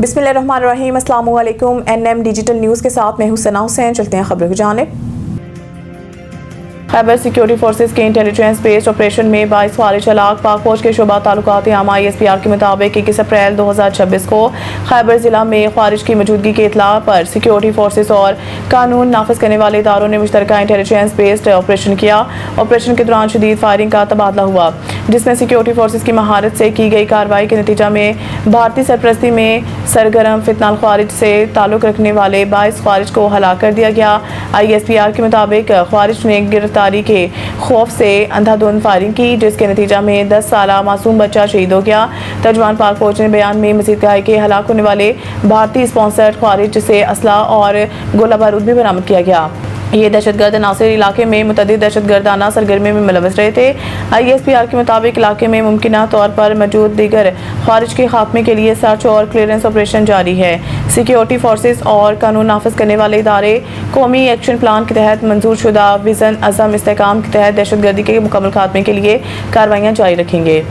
बिस्मिल्लाहिर्रहमानिर्रहीम। अस्सलामु अलैकुम। NM डिजिटल न्यूज़ के साथ मैं हूं सना हुसैन। चलते हैं खबरों की जानिब। खैबर सिक्योरिटी फोर्सेस के इंटेलिजेंस बेस्ड ऑपरेशन में 22 खारिज हलाक। पाक फौज के शोबा ताल्लुकात आमा ISPR के मुताबिक 21 अप्रैल 2026 को खैबर जिला में खारिज की मौजूदगी की इतला पर सिक्योरिटी फोर्सेस और कानून नाफिज करने वाले इदारों ने मुश्तरका इंटेलिजेंस बेस्ड ऑपरेशन किया। ऑपरेशन के दौरान शदीद फायरिंग का तबादला हुआ, जिसमें सिक्योरिटी फोर्सेस की महारत से की गई कार्रवाई के नतीजा में भारतीय सरपरस्ती में सरगर्म फितनाल खारिज से ताल्लुक रखने वाले 22 खारिज को हलाक कर दिया गया। ISPR के मुताबिक खारिज ने गिरफ्तारी के खौफ से अंधाधुंध फायरिंग की, जिसके नतीजा में 10 साला मासूम बच्चा शहीद हो गया। तर्जुमान पाक फौज ने बयान में मजीद कहा कि हलाक होने वाले भारतीय स्पॉन्सर्ड खारिज से असला और गोला बारूद भी बरामद किया गया। ये दहशतगर्द नासिर इलाके में मुतअद्दिद दहशतगर्दाना सरगर्मी में मुलव्वस रहे थे। ISPR के मुताबिक इलाके में मुमकिना तौर पर मौजूद दीगर खारिज के खात्मे के लिए सर्च और क्लियरेंस ऑपरेशन जारी है। सिक्योरिटी फोर्सेस और कानून नाफिज करने वाले इदारे कौमी एक्शन प्लान के तहत मंजूर शुदा विजन अज़म इस्तेहकाम के तहत दहशतगर्दी के मुकम्मल खात्मे के लिए कार्रवाइयाँ जारी रखेंगे।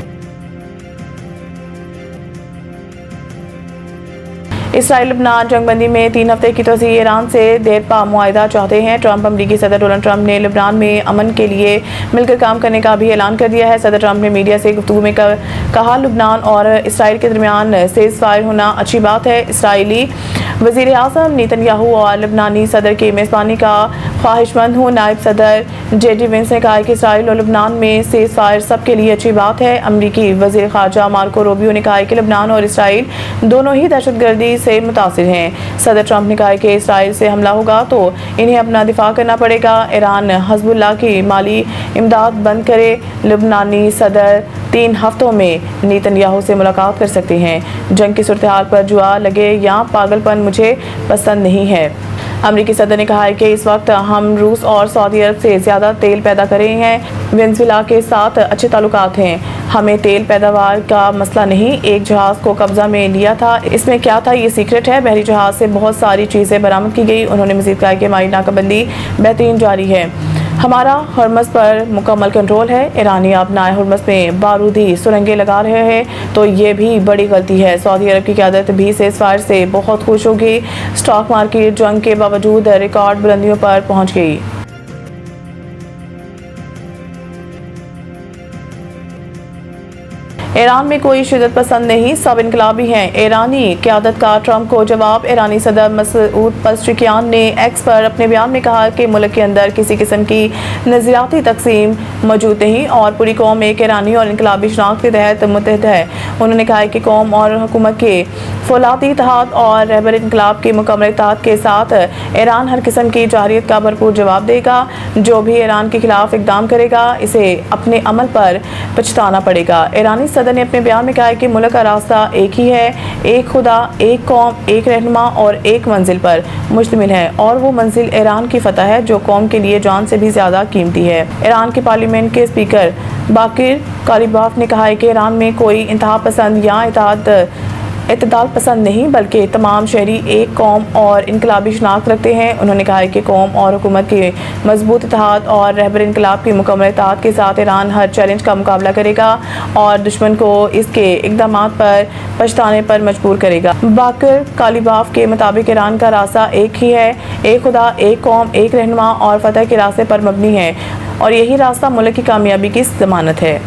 इसराइल लबनान जंगबंदी में 3 हफ्ते की तोज़ी। ईरान से देरपा मुआहिदा चाहते हैं ट्रंप। अमरीकी सदर डोनाल्ड ट्रंप ने लबनान में अमन के लिए मिलकर काम करने का भी ऐलान कर दिया है। सदर ट्रंप ने मीडिया से गुफ्तगू में कहा, लबनान और इसराइल के दरमियान सीज़ फायर होना अच्छी बात है। इसराइली वज़ीर आज़म नेतन्याहू और लबनानी सदर की मेज़बानी का ख्वाहिशमंद हूँ। नायब सदर JD वेंस ने कहा कि इसराइल और लबनान में सीज़ फायर सबके लिए अच्छी बात है। अमरीकी वज़ीर ख़ारजा मार्को रूबियो ने कहा कि लबनान और इसराइल दोनों ही दहशतगर्दी से मुतासिर हैं। सदर ट्रंप ने कहा कि इसराइल से हमला होगा तो इन्हें अपना दिफा करना पड़ेगा। ईरान हिज़्बुल्लाह की माली इमदाद बंद करे। लबनानी सदर 3 हफ्तों में नेतन्याहू से मुलाकात कर सकते हैं। जंग की सूरत हाल पर जुआ लगे या पागलपन मुझे पसंद नहीं है। अमरीकी सदर ने कहा है कि इस वक्त हम रूस और सऊदी अरब से ज़्यादा तेल पैदा कर रहे हैं। वेनेजुएला के साथ अच्छे ताल्लुकात हैं। हमें तेल पैदावार का मसला नहीं। एक जहाज़ को कब्जा में लिया था, इसमें क्या था ये सीक्रेट है। बहरी जहाज़ से बहुत सारी चीज़ें बरामद की गई। उन्होंने मज़ीद कहा कि हमारी नाकाबंदी बेहतरीन जारी है। हमारा हरमज़ पर मुकम्मल कंट्रोल है। ईरानी अपनाए हरमज़ में बारूदी सुरंगें लगा रहे हैं तो ये भी बड़ी गलती है। सऊदी अरब की क़यादत भी सीज़फायर से बहुत खुश होगी। स्टॉक मार्केट जंग के बावजूद रिकॉर्ड बुलंदियों पर पहुँच गई। ईरान में कोई शिद्दत पसंद नहीं, सब इनकलाबी हैं। ईरानी क़यादत का ट्रंप को जवाब। ईरानी सदर मसूद पेज़ेश्कियान ने एक्स पर अपने बयान में कहा कि मुल्क के अंदर किसी किस्म की नज़रियाती तकसीम मौजूद नहीं और पूरी कौम एक ईरानी और इनकलाबी शनाख्त के तहत मुत्तहद है। उन्होंने कहा कि कौम और हुकूमत के फौलादी इत्तेहाद और रहबर इनकलाब के मुकम्मल इत्तेहाद के साथ ईरान हर किस्म की जारहियत का भरपूर जवाब देगा। जो भी ईरान के खिलाफ इकदाम करेगा इसे अपने अमल पर पछताना पड़ेगा। ईरानी सदर ने अपने बयान में कहा कि मुल्क का रास्ता एक ही है, एक खुदा, एक कौम, एक रहनुमा और एक मंजिल पर मुश्तमिल है और वो मंजिल ईरान की फतह है जो कौम के लिए जान से भी ज़्यादा कीमती है। ईरान के पार्लियामेंट के स्पीकर बाकिर कालिबाफ ने कहा है कि ईरान में कोई इंतहा पसंद या इत्तेदाल पसंद नहीं बल्कि तमाम शहरी एक कौम और इनकलाबी शनाख्त रखते हैं। उन्होंने कहा है कि कौम और हुकूमत के मजबूत इत्तेहाद और रहबर इनकलाब के मुकम्मल इत्तेहाद के साथ ईरान हर चैलेंज का मुकाबला करेगा और दुश्मन को इसके इक़दामात पर पछताने पर मजबूर करेगा। बाकिर कालिबाफ के मुताबिक ईरान का रास्ता एक ही है, एक खुदा, एक कौम, एक रहनुमा और फतह के रास्ते पर मबनी है और यही रास्ता मुल्क की कामयाबी की ज़मानत है।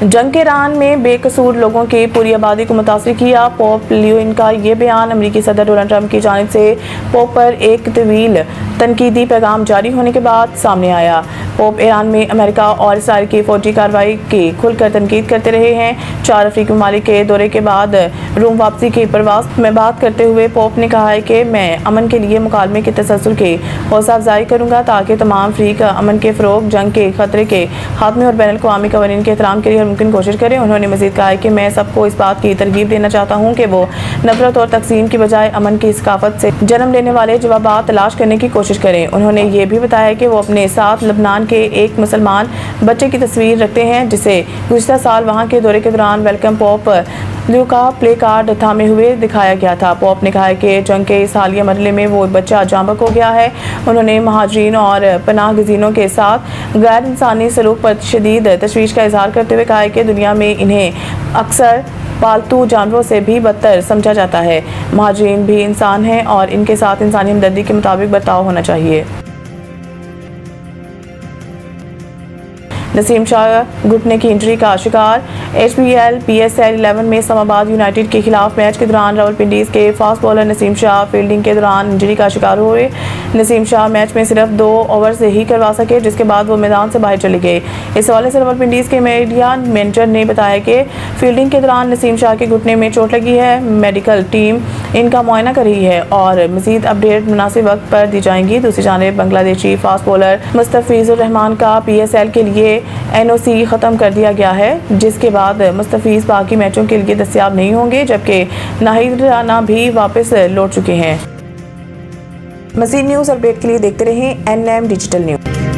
जंग के ईरान में बेकसूर लोगों की पूरी आबादी को मुतासिर किया। पोप लियो का ये बयान अमरीकी सदर डोनाल्ड ट्रंप की जानिब से पोप पर एक तवील तनकीदी पैगाम जारी होने के बाद सामने आया। पोप ईरान में अमेरिका और इसराइल की फौजी कार्रवाई की खुलकर तनकीद करते रहे हैं। 4 अफ्रीकी ममालिक के दौरे के बाद रोम वापसी की परवास में बात करते हुए पोप ने कहा है कि मैं अमन के लिए मुकालमे के तसलसल की हौसला अफजाई करूँगा ताकि तमाम अफ्रीक अमन के फ़रोग, जंग के खतरे के खात्मे और बैनुल अक़वामी क़वानीन के एहतराम के लिए मुमकिन कोशिश करें। उन्होंने मज़ीद कहा है कि मैं सबको इस बात की तरगीब देना चाहता हूँ कि वो नफरत और तकसीम की बजाय अमन की सकाफत से जन्म लेने वाले जवाबात तलाश करने की कोशिश करें। उन्होंने ये भी बताया कि वो अपने साथ लबनान के एक मुसलमान बच्चे की तस्वीर रखते हैं जिसे गुज़िश्ता साल वहाँ के दौरे के दौरान welcome pope Luca play card थामे हुए दिखाया गया था। पोप ने कहा है कि जंग के इस हालिया मरहले में वो बच्चा जांबक हो गया है। उन्होंने महाजरीन और पनाहगज़ीनों के साथ गैर इंसानी सलूक पर शदीद तशवीश का इजहार करते हुए कहा है कि दुनिया में इन्हें अक्सर पालतू जानवरों से भी बदतर समझा जाता है। महाजरीन भी इंसान हैं और इनके साथ इंसानी हमदर्दी के मुताबिक बर्ताव होना चाहिए। नसीम शाह घुटने की इंजरी का शिकार। HBL PSL 11 में इस्लामाबाद यूनाइटेड के खिलाफ मैच के दौरान रावलपिंडी के fast bowler Naseem Shah fielding के दौरान इंजरी का शिकार हुए। नसीम शाह मैच में सिर्फ 2 ओवर से ही करवा सके, जिसके बाद वो मैदान से बाहर चले गए। इस हवाले से रावलपिंडी के मीडिया मैनेजर ने बताया कि फील्डिंग के दौरान नसीम शाह के घुटने में चोट लगी है। मेडिकल टीम इनका मुआयना कर रही है और मजीद अपडेट मुनासिब वक्त पर दी जाएंगी। दूसरी जानिब बांग्लादेशी फास्ट बॉलर मुस्तफिजुर रहमान का PSL के लिए NOC ख़त्म कर दिया गया है, जिसके बाद मुस्तफिज बाकी मैचों के लिए दस्तयाब नहीं होंगे, जबकि नाहिद राना भी वापस लौट चुके हैं। मज़ीद न्यूज़ अपडेट के लिए देखते रहें NM डिजिटल न्यूज़।